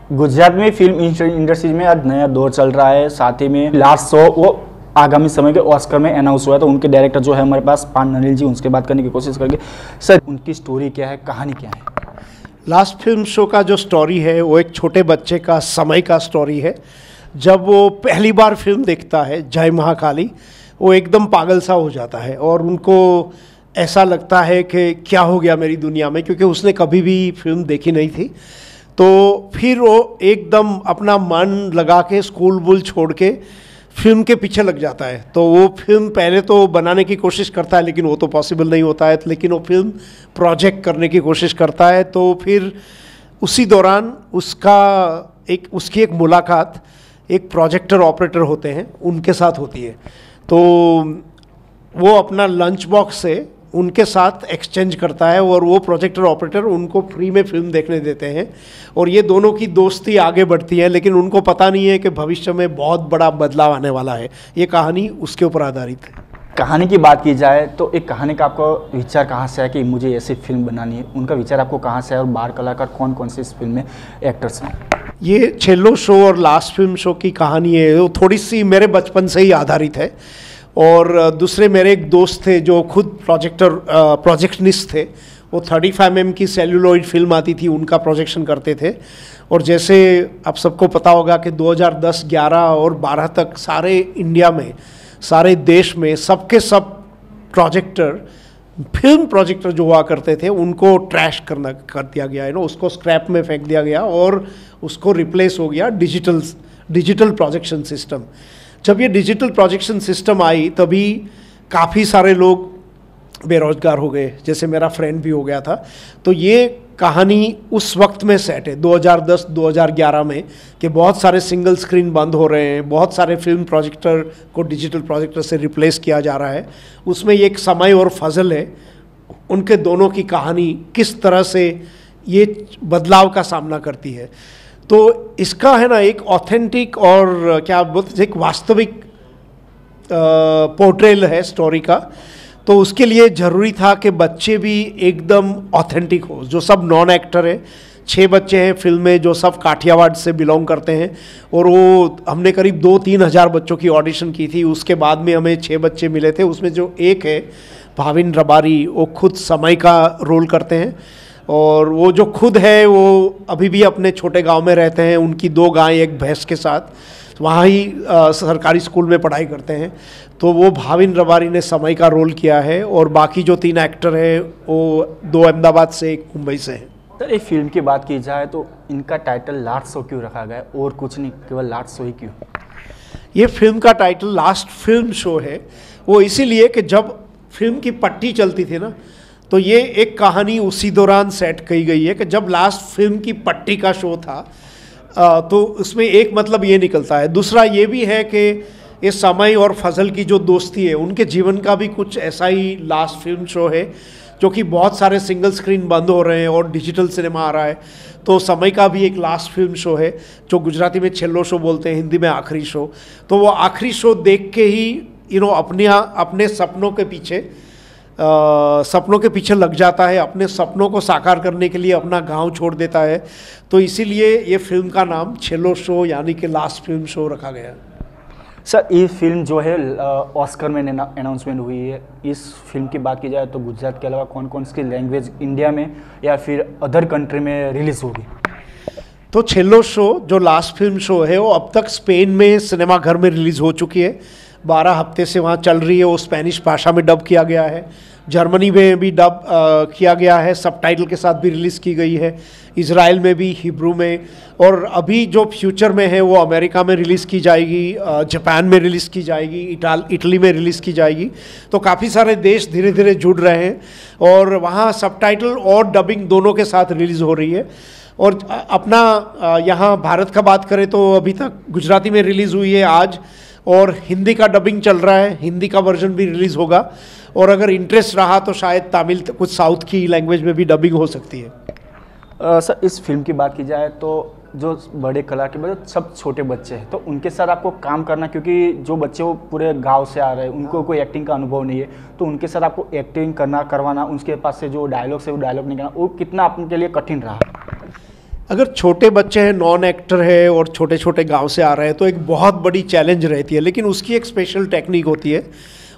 गुजरात में film industry में आज नया दौर चल रहा है। साथ ही में लास्ट शो वो आगामी समय के ऑस्कर में अनाउंस हुआ है, तो उनके डायरेक्टर जो है हमारे पास पान नलिल जी, उनसे बात करने की कोशिश करेंगे। सर, उनकी स्टोरी क्या है, कहानी क्या है? लास्ट फिल्म शो का जो स्टोरी है वो एक छोटे बच्चे का समय का स्टोरी है। जब वो पहली बार फिल्म देखता है जय महाकाली, वो एकदम पागल सा हो जाता है और उनको ऐसा लगता है कि क्या हो गया मेरी दुनिया में, क्योंकि उसने कभी भी फिल्म देखी नहीं थी। तो फिर वो एकदम अपना मन लगा के स्कूल वूल छोड़ के फिल्म के पीछे लग जाता है। तो वो फिल्म पहले तो बनाने की कोशिश करता है, लेकिन वो तो पॉसिबल नहीं होता है, लेकिन वो फिल्म प्रोजेक्ट करने की कोशिश करता है। तो फिर उसी दौरान उसकी एक मुलाकात एक प्रोजेक्टर ऑपरेटर होते हैं उनके साथ होती है। तो वो अपना लंच बॉक्स से उनके साथ एक्सचेंज करता है और वो प्रोजेक्टर ऑपरेटर उनको फ्री में फिल्म देखने देते हैं और ये दोनों की दोस्ती आगे बढ़ती है। लेकिन उनको पता नहीं है कि भविष्य में बहुत बड़ा बदलाव आने वाला है। ये कहानी उसके ऊपर आधारित है। कहानी की बात की जाए तो एक कहानी का आपको विचार कहाँ से है कि मुझे ऐसी फिल्म बनानी है? उनका विचार आपको कहाँ से है और बाहर कलाकार कौन कौन से इस फिल्म में एक्टर्स हैं? ये छेल्लो शो और लास्ट फिल्म शो की कहानी है, वो थोड़ी सी मेरे बचपन से ही आधारित है। और दूसरे मेरे एक दोस्त थे जो खुद प्रोजेक्शनिस्ट थे, वो 35 mm की सेल्यूलॉइड फिल्म आती थी उनका प्रोजेक्शन करते थे। और जैसे आप सबको पता होगा कि 2010, 11 और 12 तक सारे इंडिया में, सारे देश में सबके सब फिल्म प्रोजेक्टर जो हुआ करते थे उनको ट्रैश कर दिया गया है ना, उसको स्क्रैप में फेंक दिया गया और उसको रिप्लेस हो गया डिजिटल प्रोजेक्शन सिस्टम। जब ये डिजिटल प्रोजेक्शन सिस्टम आई तभी काफ़ी सारे लोग बेरोजगार हो गए, जैसे मेरा फ्रेंड भी हो गया था। तो ये कहानी उस वक्त में सेट है 2010-2011 में, कि बहुत सारे सिंगल स्क्रीन बंद हो रहे हैं, बहुत सारे फिल्म प्रोजेक्टर को डिजिटल प्रोजेक्टर से रिप्लेस किया जा रहा है। उसमें एक समय और फजल है, उनके दोनों की कहानी किस तरह से ये बदलाव का सामना करती है। तो इसका है ना एक ऑथेंटिक और क्या बोलते एक वास्तविक पोर्ट्रेल है स्टोरी का। तो उसके लिए ज़रूरी था कि बच्चे भी एकदम ऑथेंटिक हो। जो सब नॉन एक्टर है, 6 बच्चे हैं फिल्म में जो सब काठियावाड़ से बिलोंग करते हैं। और वो हमने करीब 2-3 हज़ार बच्चों की ऑडिशन की थी, उसके बाद में हमें 6 बच्चे मिले थे। उसमें जो एक है भाविन रबारी, वो खुद समय का रोल करते हैं। और वो जो खुद है वो अभी भी अपने छोटे गांव में रहते हैं, उनकी 2 गाय 1 भैंस के साथ वहाँ ही सरकारी स्कूल में पढ़ाई करते हैं। तो वो भाविन रबारी ने समय का रोल किया है। और बाकी जो 3 एक्टर हैं वो 2 अहमदाबाद से, 1 मुंबई से हैं। सर, एक फिल्म की बात की जाए तो इनका टाइटल लास्ट शो क्यों रखा गया और कुछ नहीं, केवल लास्ट शो ही क्यों? ये फिल्म का टाइटल लास्ट फिल्म शो है, वो इसीलिए कि जब फिल्म की पट्टी चलती थी ना, तो ये एक कहानी उसी दौरान सेट की गई है कि जब लास्ट फिल्म की पट्टी का शो था तो उसमें एक मतलब ये निकलता है। दूसरा ये भी है कि ये समय और फजल की जो दोस्ती है, उनके जीवन का भी कुछ ऐसा ही लास्ट फिल्म शो है, जो कि बहुत सारे सिंगल स्क्रीन बंद हो रहे हैं और डिजिटल सिनेमा आ रहा है। तो समय का भी एक लास्ट फिल्म शो है, जो गुजराती में छेल्लो शो बोलते हैं, हिंदी में आखिरी शो। तो वो आखिरी शो देख के ही अपने सपनों के पीछे लग जाता है, अपने सपनों को साकार करने के लिए अपना गांव छोड़ देता है। तो इसीलिए ये फिल्म का नाम छेल्लो शो यानी कि लास्ट फिल्म शो रखा गया। सर, ये फिल्म जो है ऑस्कर में अनाउंसमेंट हुई है। इस फिल्म की बात की जाए तो गुजरात के अलावा कौन कौन सी लैंग्वेज इंडिया में या फिर अदर कंट्री में रिलीज होगी? तो छेल्लो शो जो लास्ट फिल्म शो है वो अब तक स्पेन में सिनेमा घर में रिलीज़ हो चुकी है। 12 हफ्ते से वहाँ चल रही है। वो स्पेनिश भाषा में डब किया गया है, जर्मनी में भी डब किया गया है, सबटाइटल के साथ भी रिलीज़ की गई है, इजराइल में भी, हिब्रू में। और अभी जो फ्यूचर में है वो अमेरिका में रिलीज़ की जाएगी, जापान में रिलीज़ की जाएगी, इटली में रिलीज़ की जाएगी। तो काफ़ी सारे देश धीरे धीरे जुड़ रहे हैं और वहाँ सबटाइटल और डबिंग दोनों के साथ रिलीज़ हो रही है। और अपना यहाँ भारत का बात करें तो अभी तक गुजराती में रिलीज़ हुई है आज, और हिंदी का डबिंग चल रहा है, हिंदी का वर्जन भी रिलीज़ होगा। और अगर इंटरेस्ट रहा तो शायद तमिल, कुछ साउथ की लैंग्वेज में भी डबिंग हो सकती है। सर, इस फिल्म की बात की जाए तो जो बड़े कलाकार सब छोटे बच्चे हैं, तो उनके साथ आपको काम करना, क्योंकि जो बच्चे वो पूरे गांव से आ रहे हैं, उनको कोई एक्टिंग का अनुभव नहीं है, तो उनके साथ आपको एक्टिंग करवाना, उनके पास से जो डायलॉग्स है वो डायलॉग नहीं करना, वो कितना आपके लिए कठिन रहा? अगर छोटे बच्चे हैं, नॉन एक्टर है और छोटे छोटे गांव से आ रहे हैं तो एक बहुत बड़ी चैलेंज रहती है, लेकिन उसकी एक स्पेशल टेक्निक होती है।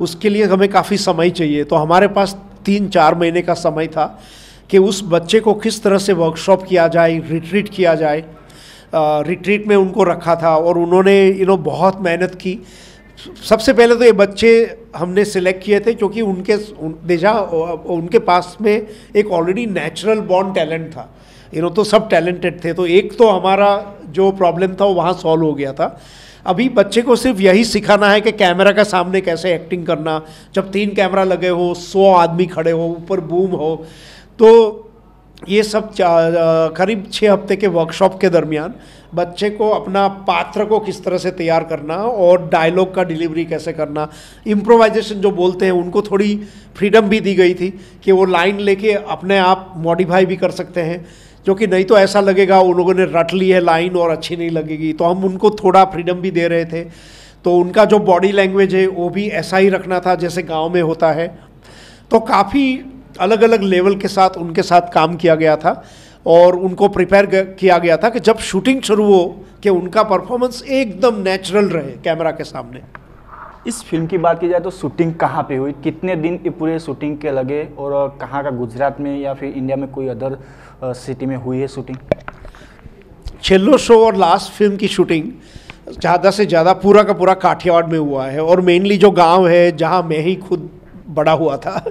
उसके लिए हमें काफ़ी समय चाहिए। तो हमारे पास 3-4 महीने का समय था कि उस बच्चे को किस तरह से वर्कशॉप किया जाए, रिट्रीट किया जाए। रिट्रीट में उनको रखा था और उन्होंने बहुत मेहनत की। सबसे पहले तो ये बच्चे हमने सिलेक्ट किए थे क्योंकि उनके पास में एक ऑलरेडी नेचुरल बॉर्न टैलेंट था। तो सब टैलेंटेड थे। तो एक तो हमारा जो प्रॉब्लम था वो वहाँ सॉल्व हो गया था। अभी बच्चे को सिर्फ यही सिखाना है कि कैमरा का सामने कैसे एक्टिंग करना, जब 3 कैमरा लगे हो, 100 आदमी खड़े हो, ऊपर बूम हो। तो ये सब करीब 6 हफ्ते के वर्कशॉप के दरमियान बच्चे को अपना पात्र को किस तरह से तैयार करना और डायलॉग का डिलीवरी कैसे करना, इम्प्रोवाइजेशन जो बोलते हैं, उनको थोड़ी फ्रीडम भी दी गई थी कि वो लाइन लेके अपने आप मॉडिफाई भी कर सकते हैं, जो कि नहीं तो ऐसा लगेगा उन लोगों ने रट ली है लाइन और अच्छी नहीं लगेगी। तो हम उनको थोड़ा फ्रीडम भी दे रहे थे। तो उनका जो बॉडी लैंग्वेज है वो भी ऐसा ही रखना था जैसे गाँव में होता है। तो काफ़ी अलग अलग लेवल के साथ उनके साथ काम किया गया था और उनको प्रिपेयर किया गया था कि जब शूटिंग शुरू हो कि उनका परफॉर्मेंस एकदम नेचुरल रहे कैमरा के सामने। इस फिल्म की बात की जाए तो शूटिंग कहाँ पे हुई, कितने दिन ये पूरे शूटिंग के लगे और कहाँ का, गुजरात में या फिर इंडिया में कोई अदर सिटी में हुई है शूटिंग? छेल्लो शो और लास्ट फिल्म की शूटिंग ज़्यादा से ज़्यादा पूरा का पूरा काठियावाड़ में हुआ है और मेनली जो गांव है जहां मैं ही खुद बड़ा हुआ था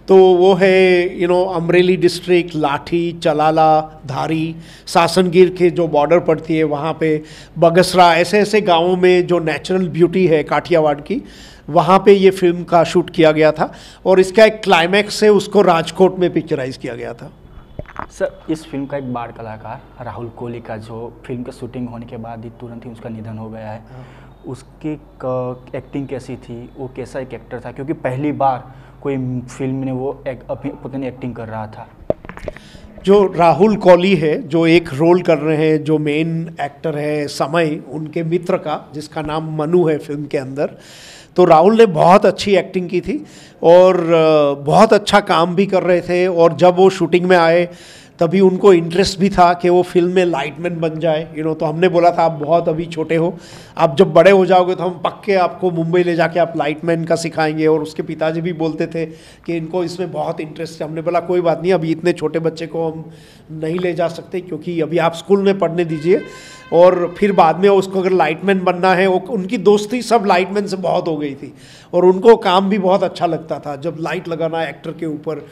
तो वो है अमरेली डिस्ट्रिक्ट, लाठी, चलाला, धारी, सासनगीर के जो बॉर्डर पड़ती है वहाँ पे, बगसरा, ऐसे ऐसे गांवों में जो नेचुरल ब्यूटी है काठियावाड़ की, वहाँ पे ये फिल्म का शूट किया गया था और इसका एक क्लाइमैक्स है उसको राजकोट में पिक्चराइज किया गया था। सर, इस फिल्म का एक बाल कलाकार राहुल कोहली का जो फिल्म की शूटिंग होने के बाद ही तुरंत ही उसका निधन हो गया है, उसकी एक्टिंग कैसी थी, वो कैसा एक एक्टर था? क्योंकि पहली बार कोई फिल्म में वो अपनी एक्टिंग कर रहा था। जो राहुल कोहली है जो एक रोल कर रहे हैं, जो मेन एक्टर है समय, उनके मित्र का जिसका नाम मनु है फिल्म के अंदर, तो राहुल ने बहुत अच्छी एक्टिंग की थी और बहुत अच्छा काम भी कर रहे थे। और जब वो शूटिंग में आए तभी उनको इंटरेस्ट भी था कि वो फिल्म में लाइटमैन बन जाए। तो हमने बोला था आप बहुत अभी छोटे हो, आप जब बड़े हो जाओगे तो हम पक्के आपको मुंबई ले जाके आप लाइटमैन का सिखाएंगे। और उसके पिताजी भी बोलते थे कि इनको इसमें बहुत इंटरेस्ट है। हमने बोला कोई बात नहीं, अभी इतने छोटे बच्चे को हम नहीं ले जा सकते क्योंकि अभी आप स्कूल में पढ़ने दीजिए और फिर बाद में उसको अगर लाइटमैन बनना है। उनकी दोस्ती सब लाइटमैन से बहुत हो गई थी और उनको काम भी बहुत अच्छा लगता था जब लाइट लगाना एक्टर के ऊपर।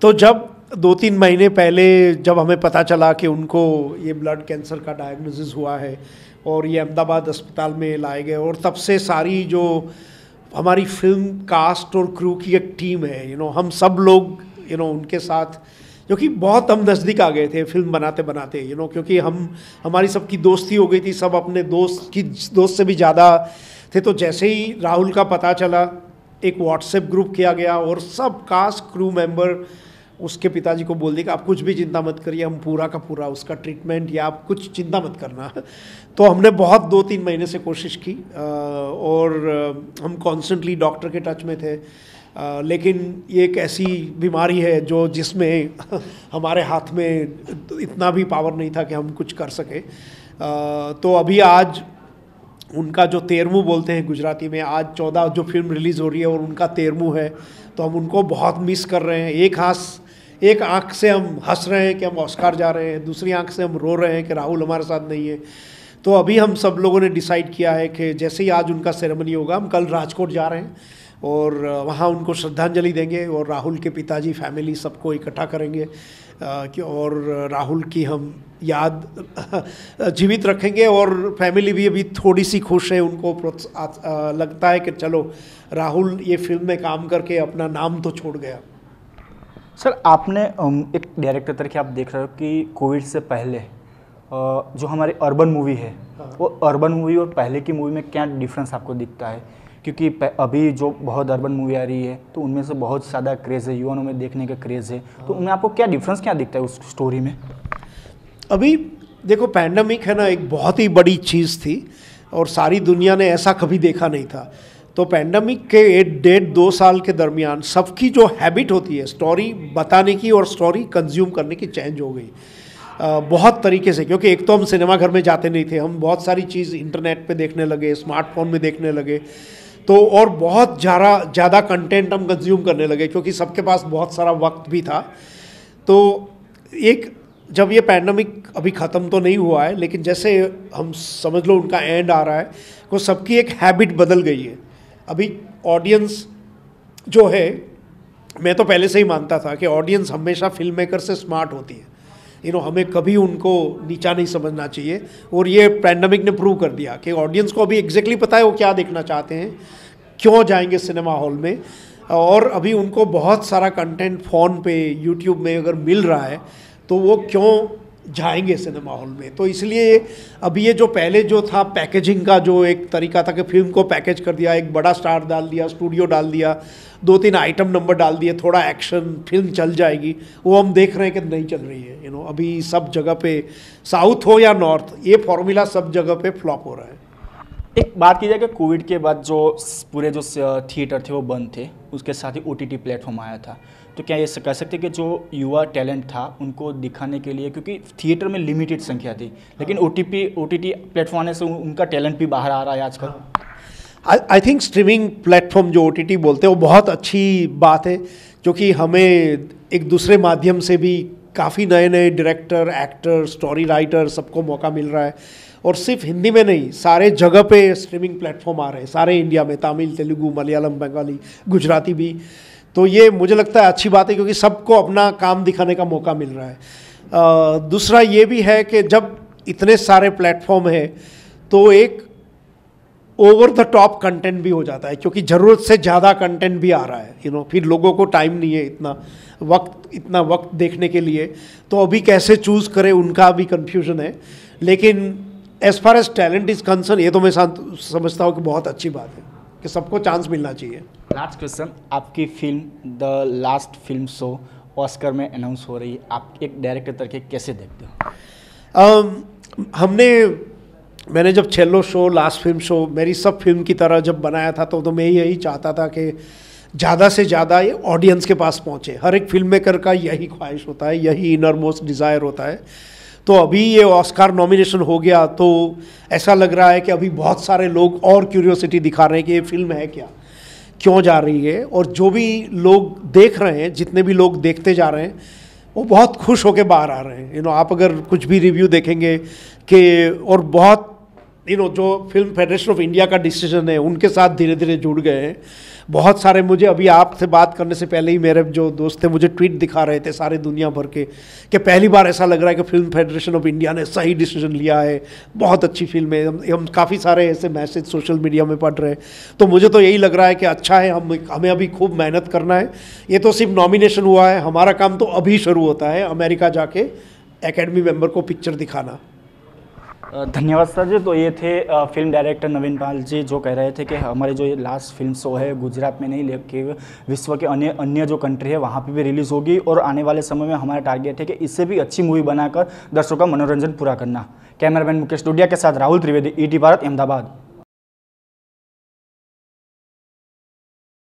तो जब 2-3 महीने पहले जब हमें पता चला कि उनको ये ब्लड कैंसर का डायग्नोसिस हुआ है और ये अहमदाबाद अस्पताल में लाए गए, और तब से सारी जो हमारी फिल्म कास्ट और क्रू की एक टीम है, हम सब लोग उनके साथ, जो कि बहुत हम नज़दीक आ गए थे फिल्म बनाते बनाते, क्योंकि हमारी सबकी दोस्ती हो गई थी, सब अपने दोस्त से भी ज़्यादा थे। तो जैसे ही राहुल का पता चला एक व्हाट्सएप ग्रुप किया गया और सब कास्ट क्रू मेंबर उसके पिताजी को बोल दिया कि आप कुछ भी चिंता मत करिए, हम पूरा का पूरा उसका ट्रीटमेंट, या आप कुछ चिंता मत करना। तो हमने बहुत 2-3 महीने से कोशिश की और हम कॉन्स्टेंटली डॉक्टर के टच में थे। लेकिन ये एक ऐसी बीमारी है जिसमें हमारे हाथ में इतना भी पावर नहीं था कि हम कुछ कर सके। तो अभी आज उनका जो 13वां बोलते हैं गुजराती में, आज 14 जो फिल्म रिलीज़ हो रही है और उनका 13वां है, तो हम उनको बहुत मिस कर रहे हैं। एक आंख से हम हंस रहे हैं कि हम ऑस्कार जा रहे हैं, दूसरी आंख से हम रो रहे हैं कि राहुल हमारे साथ नहीं है। तो अभी हम सब लोगों ने डिसाइड किया है कि जैसे ही आज उनका सेरेमनी होगा, हम कल राजकोट जा रहे हैं और वहाँ उनको श्रद्धांजलि देंगे और राहुल के पिताजी, फैमिली सबको इकट्ठा करेंगे और राहुल की हम याद जीवित रखेंगे। और फैमिली भी अभी थोड़ी सी खुश है, उनको लगता है कि चलो राहुल ये फिल्म में काम करके अपना नाम तो छोड़ गया। सर, आपने एक डायरेक्टर तरीके आप देख रहे हो कि कोविड से पहले जो हमारी अर्बन मूवी है, वो अर्बन मूवी और पहले की मूवी में क्या डिफरेंस आपको दिखता है? क्योंकि अभी जो बहुत अर्बन मूवी आ रही है तो उनमें से बहुत ज़्यादा क्रेज़ है, युवाओं में देखने का क्रेज़ है, तो उनमें आपको क्या डिफरेंस क्या दिखता है उस स्टोरी में? अभी देखो, पैंडमिक है ना, एक बहुत ही बड़ी चीज़ थी और सारी दुनिया ने ऐसा कभी देखा नहीं था। तो पैंडमिक के 1-1.5-2 साल के दरमियान सबकी जो हैबिट होती है स्टोरी बताने की और स्टोरी कंज्यूम करने की चेंज हो गई। बहुत तरीके से, क्योंकि एक तो हम सिनेमा घर में जाते नहीं थे, हम बहुत सारी चीज़ इंटरनेट पे देखने लगे, स्मार्टफोन में देखने लगे, तो और बहुत ज़्यादा कंटेंट हम कंज्यूम करने लगे क्योंकि सबके पास बहुत सारा वक्त भी था। तो एक जब ये पैंडमिक अभी ख़त्म तो नहीं हुआ है, लेकिन जैसे हम समझ लो उनका एंड आ रहा है, तो सबकी एक हैबिट बदल गई है। अभी ऑडियंस जो है, मैं तो पहले से ही मानता था कि ऑडियंस हमेशा फिल्म मेकर से स्मार्ट होती है, हमें कभी उनको नीचा नहीं समझना चाहिए। और ये पैंडमिक ने प्रूव कर दिया कि ऑडियंस को अभी एग्जैक्टली पता है वो क्या देखना चाहते हैं, क्यों जाएंगे सिनेमा हॉल में, और अभी उनको बहुत सारा कंटेंट फ़ोन पे यूट्यूब में अगर मिल रहा है तो वो क्यों जाएंगे सिनेमा हॉल में। तो इसलिए अभी ये जो पहले जो था पैकेजिंग का जो एक तरीका था कि फिल्म को पैकेज कर दिया, एक बड़ा स्टार डाल दिया, स्टूडियो डाल दिया, 2-3 आइटम नंबर डाल दिए, थोड़ा एक्शन, फिल्म चल जाएगी, वो हम देख रहे हैं कि नहीं चल रही है। अभी सब जगह पे, साउथ हो या नॉर्थ, ये फॉर्मूला सब जगह पे फ्लॉप हो रहा है। एक बात की जाए कि कोविड के बाद जो पूरे जो थिएटर थे वो बंद थे, उसके साथ ही OTT प्लेटफॉर्म आया था, तो क्या ये कह सकते हैं कि जो युवा टैलेंट था उनको दिखाने के लिए, क्योंकि थिएटर में लिमिटेड संख्या थी, लेकिन OTT प्लेटफॉर्म आने से उनका टैलेंट भी बाहर आ रहा है आजकल। आई थिंक स्ट्रीमिंग प्लेटफॉर्म जो OTT बोलते हैं वो बहुत अच्छी बात है, क्योंकि हमें एक दूसरे माध्यम से भी काफ़ी नए नए डायरेक्टर, एक्टर, स्टोरी राइटर सबको मौका मिल रहा है। और सिर्फ हिंदी में नहीं, सारे जगह पे स्ट्रीमिंग प्लेटफॉर्म आ रहे हैं, सारे इंडिया में, तमिल, तेलुगु, मलयालम, बंगाली, गुजराती भी। तो ये मुझे लगता है अच्छी बात है, क्योंकि सबको अपना काम दिखाने का मौका मिल रहा है। दूसरा ये भी है कि जब इतने सारे प्लेटफॉर्म है तो एक ओवर द टॉप कंटेंट भी हो जाता है, क्योंकि ज़रूरत से ज़्यादा कंटेंट भी आ रहा है। फिर लोगों को टाइम नहीं है इतना वक्त देखने के लिए, तो अभी कैसे चूज़ करें उनका भी कन्फ्यूजन है। लेकिन as far as talent is concern, ये तो मैं समझता हूँ कि बहुत अच्छी बात है कि सबको चांस मिलना चाहिए। लास्ट क्वेश्चन, आपकी film the last film show Oscar में अनाउंस हो रही है, आप एक डायरेक्टर तरीके कैसे देखते हो? मैंने जब चेल्लो शो, लास्ट फिल्म शो, मेरी सब फिल्म की तरह जब बनाया था, तो मैं यही चाहता था कि ज़्यादा से ज़्यादा ये ऑडियंस के पास पहुँचे। हर एक फिल्म मेकर का यही ख्वाहिश होता है, यही इनर मोस्ट डिज़ायर होता है। तो अभी ये ऑस्कार नॉमिनेशन हो गया तो ऐसा लग रहा है कि अभी बहुत सारे लोग और क्यूरियोसिटी दिखा रहे हैं कि ये फिल्म है क्या, क्यों जा रही है। और जो भी लोग देख रहे हैं, जितने भी लोग देखते जा रहे हैं, वो बहुत खुश होकर बाहर आ रहे हैं। आप अगर कुछ भी रिव्यू देखेंगे कि, और बहुत जो फिल्म फेडरेशन ऑफ इंडिया का डिसीजन है उनके साथ धीरे धीरे जुड़ गए हैं। बहुत सारे, मुझे अभी आपसे बात करने से पहले ही मेरे जो दोस्त थे मुझे ट्वीट दिखा रहे थे सारे दुनिया भर के, कि पहली बार ऐसा लग रहा है कि फिल्म फेडरेशन ऑफ इंडिया ने सही डिसीजन लिया है, बहुत अच्छी फिल्म है। हम काफ़ी सारे ऐसे मैसेज सोशल मीडिया में पढ़ रहे हैं, तो मुझे तो यही लग रहा है कि अच्छा है, हमें अभी खूब मेहनत करना है। ये तो सिर्फ नॉमिनेशन हुआ है, हमारा काम तो अभी शुरू होता है, अमेरिका जाके एकेडमी मेंबर को पिक्चर दिखाना। धन्यवाद सर जी। तो ये थे फिल्म डायरेक्टर नवीन पाल जी, जो कह रहे थे कि हमारे जो ये लास्ट फिल्म शो है गुजरात में नहीं, लेकिन विश्व के अन्य जो कंट्री है वहाँ पे भी रिलीज़ होगी, और आने वाले समय में हमारा टारगेट है कि इससे भी अच्छी मूवी बनाकर दर्शकों का मनोरंजन पूरा करना। कैमरामैन मुकेश डोडिया के साथ राहुल त्रिवेदी, ET भारत, अहमदाबाद।